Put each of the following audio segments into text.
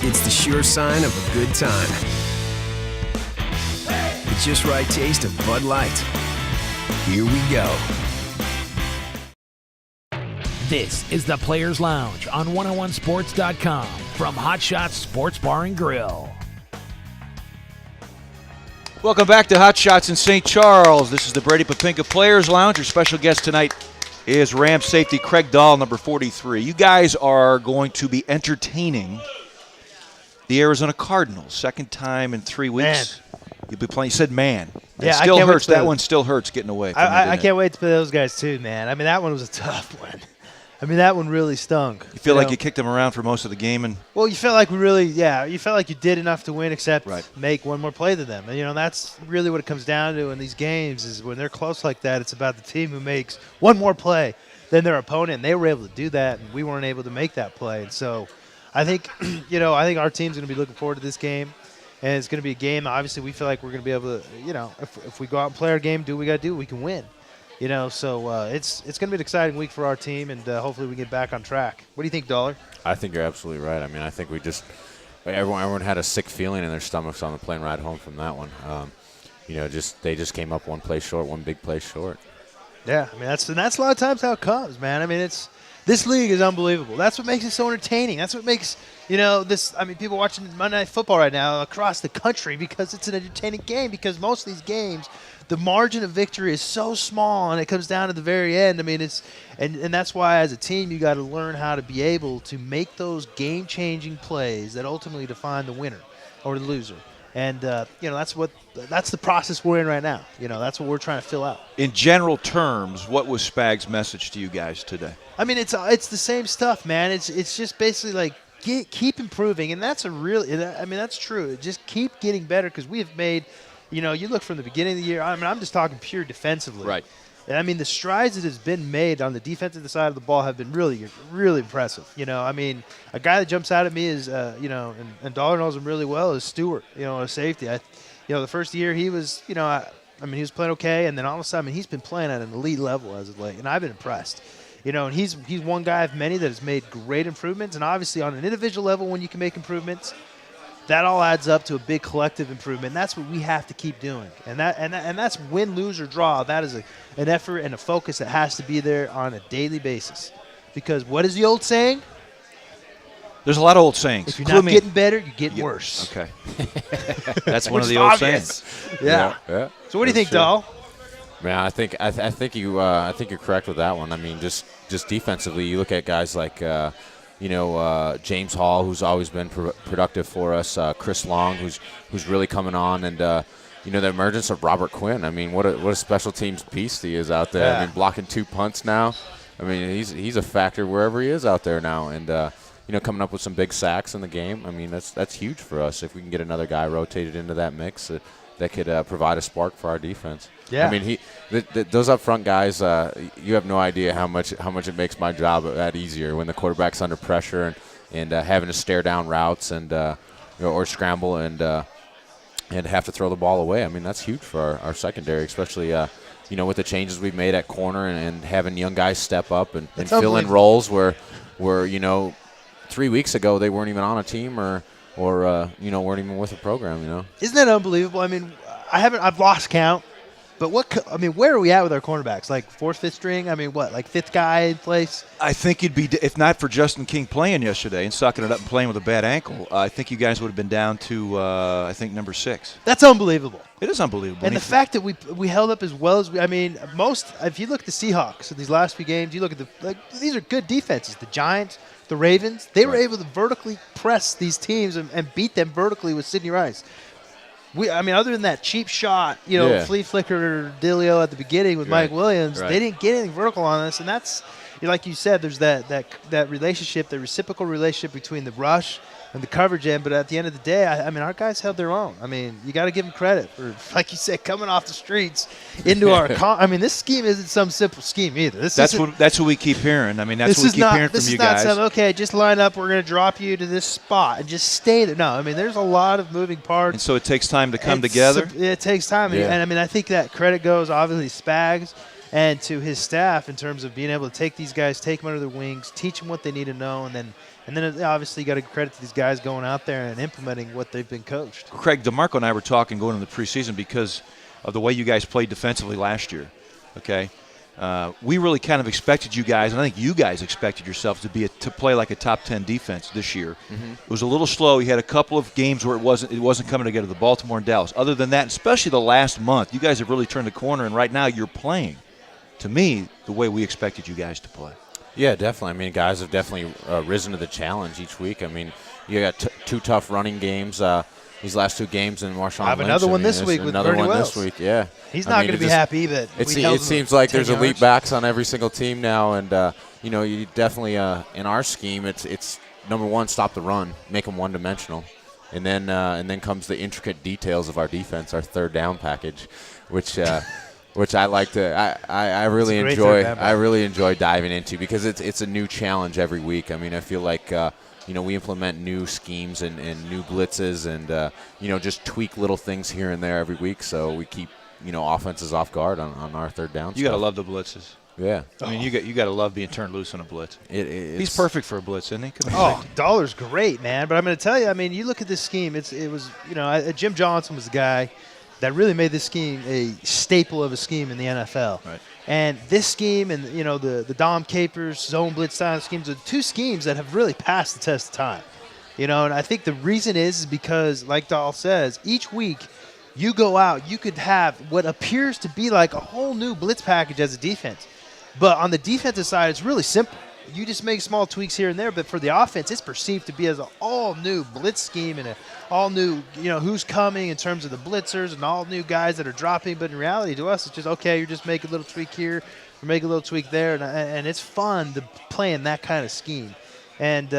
It's the sure sign of a good time. The just right taste of Bud Light. Here we go. This is the Players Lounge on 101sports.com from Hot Shots Sports Bar and Grill. Welcome back to Hot Shots in St. Charles. This is the Brady Poppinga Players Lounge. Your special guest tonight is Rams safety Craig Dahl, number 43. You guys are going to be entertaining the Arizona Cardinals. Second time in 3 weeks. You'll be playing. You said man. It still hurts. That one still hurts getting away from I can't wait to play those guys too, man. I mean, that one was a tough one. I mean, that one really stunk. You feel like you kicked them around for most of the game? Well, you felt like you felt like you did enough to win except make one more play than them. And, that's really what it comes down to in these games is when they're close like that, it's about the team who makes one more play than their opponent. And they were able to do that, and we weren't able to make that play. And so I think, I think our team's going to be looking forward to this game. And it's going to be a game, obviously, we feel like we're going to be able to, if we go out and play our game, do what we got to do, we can win. So it's going to be an exciting week for our team, and hopefully we get back on track. What do you think, Dollar? I think you're absolutely right. I mean, I think everyone had a sick feeling in their stomachs on the plane ride home from that one. They just came up one play short, one big play short. Yeah, I mean, that's a lot of times how it comes, man. I mean, this league is unbelievable. That's what makes it so entertaining. That's what makes, people watching Monday Night Football right now across the country because it's an entertaining game because most of these games, the margin of victory is so small and it comes down to the very end. I mean, and that's why as a team you got to learn how to be able to make those game-changing plays that ultimately define the winner or the loser. And, that's the process we're in right now. That's what we're trying to fill out. In general terms, what was Spag's message to you guys today? I mean, it's the same stuff, man. It's just basically like keep improving, and that's that's true. Just keep getting better because we have made, you look from the beginning of the year. I mean, I'm just talking pure defensively. Right. And, I mean, the strides that has been made on the defensive side of the ball have been really, really impressive. I mean, a guy that jumps out at me is, and Dollar knows him really well, is Stewart, a safety. The first year he was, he was playing okay, and then all of a sudden he's been playing at an elite level as of late, and I've been impressed. And he's one guy of many that has made great improvements, and obviously on an individual level when you can make improvements, that all adds up to a big collective improvement. And that's what we have to keep doing. And that's win, lose, or draw. That is an effort and a focus that has to be there on a daily basis. Because what is the old saying? There's a lot of old sayings. If you're not getting better, you're getting worse. Okay. That's one of the old sayings. Yeah. So what do you think, Dahl? Man, I think you're correct with that one. I mean, just defensively, you look at guys like James Hall, who's always been productive for us. Chris Long, who's really coming on, and the emergence of Robert Quinn. I mean, what a special teams beast he is out there. Yeah. I mean, blocking 2 punts now. I mean, he's a factor wherever he is out there now, and coming up with some big sacks in the game. I mean, that's huge for us if we can get another guy rotated into that mix that could provide a spark for our defense. Yeah. I mean, those up front guys, you have no idea how much it makes my job that easier when the quarterback's under pressure and having to stare down routes and or scramble and have to throw the ball away. I mean, that's huge for our secondary, especially with the changes we've made at corner and having young guys step up and fill in roles where 3 weeks ago they weren't even on a team or weren't even with a program. Isn't that unbelievable? I mean, I've lost count. But where are we at with our cornerbacks? Like fourth, fifth string? I mean, what, like fifth guy in place? I think you'd be, if not for Justin King playing yesterday and sucking it up and playing with a bad ankle, I think you guys would have been down to, number 6. That's unbelievable. It is unbelievable. And the fact that we held up as well as if you look at the Seahawks in these last few games, you look at these are good defenses. The Giants, the Ravens, they were able to vertically press these teams and beat them vertically with Sidney Rice. Other than that cheap shot, flea flicker dealio at the beginning with Mike Williams, they didn't get anything vertical on us. And that's, like you said, there's that relationship, the reciprocal relationship between the rush and the coverage end. But at the end of the day, our guys held their own. I mean, you got to give them credit for, like you said, coming off the streets into our this scheme isn't some simple scheme either. That's what we keep hearing. I mean, that's what we keep hearing from you guys. This is not okay, just line up. We're going to drop you to this spot and just stay there. No, I mean, there's a lot of moving parts. And so it takes time to come together? It takes time. Yeah. And I think that credit goes, obviously, Spags. and to his staff in terms of being able to take these guys, take them under their wings, teach them what they need to know, and then obviously you got to credit to these guys going out there and implementing what they've been coached. Craig, DeMarco and I were talking going into the preseason because of the way you guys played defensively last year. Okay, we really kind of expected you guys, and I think you guys expected yourselves to play like a top 10 defense this year. Mm-hmm. It was a little slow. You had a couple of games where it wasn't coming together. The Baltimore and Dallas. Other than that, especially the last month, you guys have really turned the corner, and right now you're playing, to me, the way we expected you guys to play. Yeah, definitely. I mean, guys have definitely risen to the challenge each week. I mean, you got two tough running games. These last two games in Marshawn I have Lynch. another one this week with another Bernie one Wells. this week. Yeah, he's not going to be happy that it seems like there's elite backs on every single team now, and you definitely in our scheme, it's number one, stop the run, make them one-dimensional, and then comes the intricate details of our defense, our third down package, which I like to I really enjoy. I really enjoy diving into because it's a new challenge every week. I mean, I feel like. We implement new schemes and new blitzes and, just tweak little things here and there every week so we keep, offenses off guard on our third down. You got to love the blitzes. Yeah. I mean, you got to love being turned loose on a blitz. He's perfect for a blitz, isn't he? Dollar's great, man. But I'm going to tell you, I mean, you look at this scheme, it was Jim Johnson was the guy that really made this scheme a staple of a scheme in the NFL. Right. And this scheme and, the Dom Capers, zone blitz style schemes are two schemes that have really passed the test of time. And I think the reason is because, like Dahl says, each week you go out, you could have what appears to be like a whole new blitz package as a defense. But on the defensive side, it's really simple. You just make small tweaks here and there, but for the offense, it's perceived to be as an all-new blitz scheme and an all-new, who's coming in terms of the blitzers and all new guys that are dropping. But in reality, to us, it's just, okay, you're just making a little tweak here, or make a little tweak there, and it's fun to play in that kind of scheme. And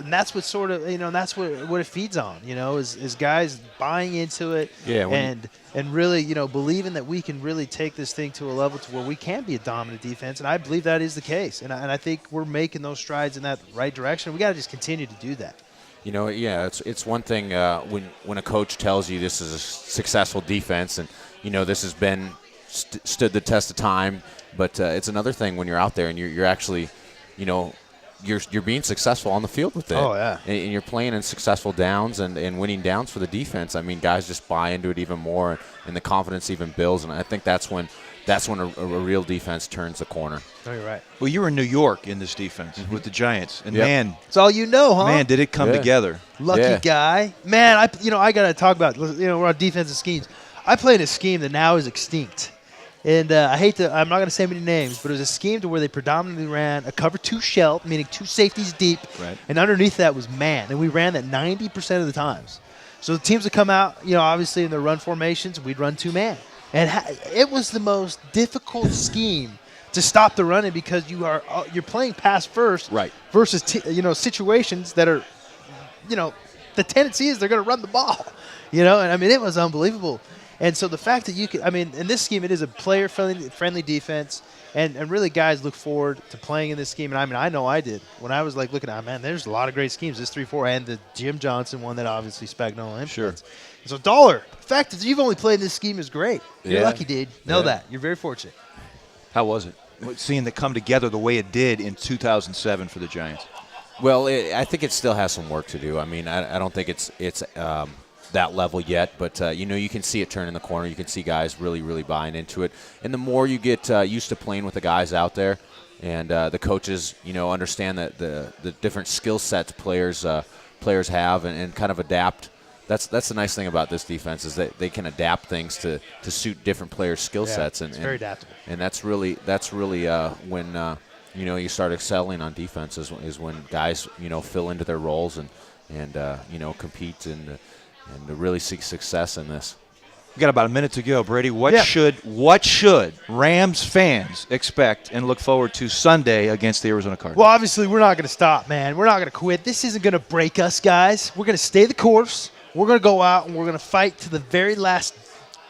that's what sort of, that's what it feeds on, is guys buying into it and really, believing that we can really take this thing to a level to where we can be a dominant defense. And I believe that is the case. And I think we're making those strides in that right direction. We got to just continue to do that. It's one thing when a coach tells you this is a successful defense and, this has been stood the test of time. But it's another thing when you're out there and you're actually, you're being successful on the field with it. Oh, yeah. And you're playing in successful downs and winning downs for the defense. I mean, guys just buy into it even more, and the confidence even builds. And I think that's when a real defense turns the corner. Oh, you're right. Well, you were in New York in this defense with the Giants. And, man. It's all you know, huh? Man, did it come together. Lucky guy. Man, I got to talk about, we're on defensive schemes. I played a scheme that now is extinct. And I'm not going to say many names, but it was a scheme to where they predominantly ran a cover 2 shell, meaning 2 safeties deep, right. And underneath that was man. And we ran that 90% of the times. So the teams would come out, obviously in their run formations, we'd run 2-man. And it was the most difficult scheme to stop the running because you're playing pass first, right, versus situations that are, the tendency is they're going to run the ball, and I mean it was unbelievable. And so the fact that you could, in this scheme, it is a player-friendly defense, and really guys look forward to playing in this scheme. And I know I did. When I was looking at, there's a lot of great schemes, this 3-4, and the Jim Johnson one that obviously Spagnuolo implements. Sure. And so, Dollar, the fact that you've only played in this scheme is great. You're lucky, dude. Know that. You're very fortunate. How was it? Seeing it come together the way it did in 2007 for the Giants. Well, I think it still has some work to do. I mean, I don't think it's that level yet, but you can see it turning the corner. You can see guys really, really buying into it. And the more you get used to playing with the guys out there, and the coaches, understand that the different skill sets players have and kind of adapt. That's the nice thing about this defense is that they can adapt things to suit different players' skill sets. It's very adaptable. And that's really when you start excelling on defense is when guys fill into their roles and compete and really seek success in this. We got about a minute to go, Brady. What should Rams fans expect and look forward to Sunday against the Arizona Cardinals? Well, obviously we're not going to stop, man. We're not going to quit. This isn't going to break us, guys. We're going to stay the course. We're going to go out and we're going to fight to the very last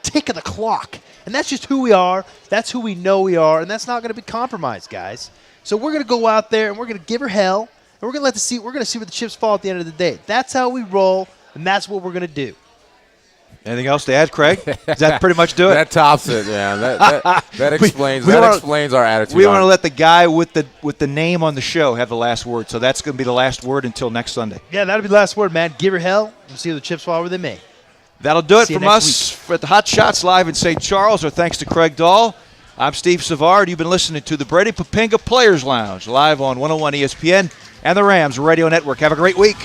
tick of the clock. And that's just who we are. That's who we know we are, and that's not going to be compromised, guys. So we're going to go out there and we're going to give her hell, and we're going to see where the chips fall at the end of the day. That's how we roll, and that's what we're going to do. Anything else to add, Craig? Does that pretty much do it? That tops it, man. That explains explains our attitude. We want to let the guy with the name on the show have the last word. So that's going to be the last word until next Sunday. Yeah, that'll be the last word, man. Give her hell. We'll see how the chips fall where they may. That'll do it See you from next us at the Hot Shots live in St. Charles. Our thanks to Craig Dahl. I'm Steve Savard. You've been listening to the Brady Poppinga Players Lounge live on 101 ESPN and the Rams Radio Network. Have a great week.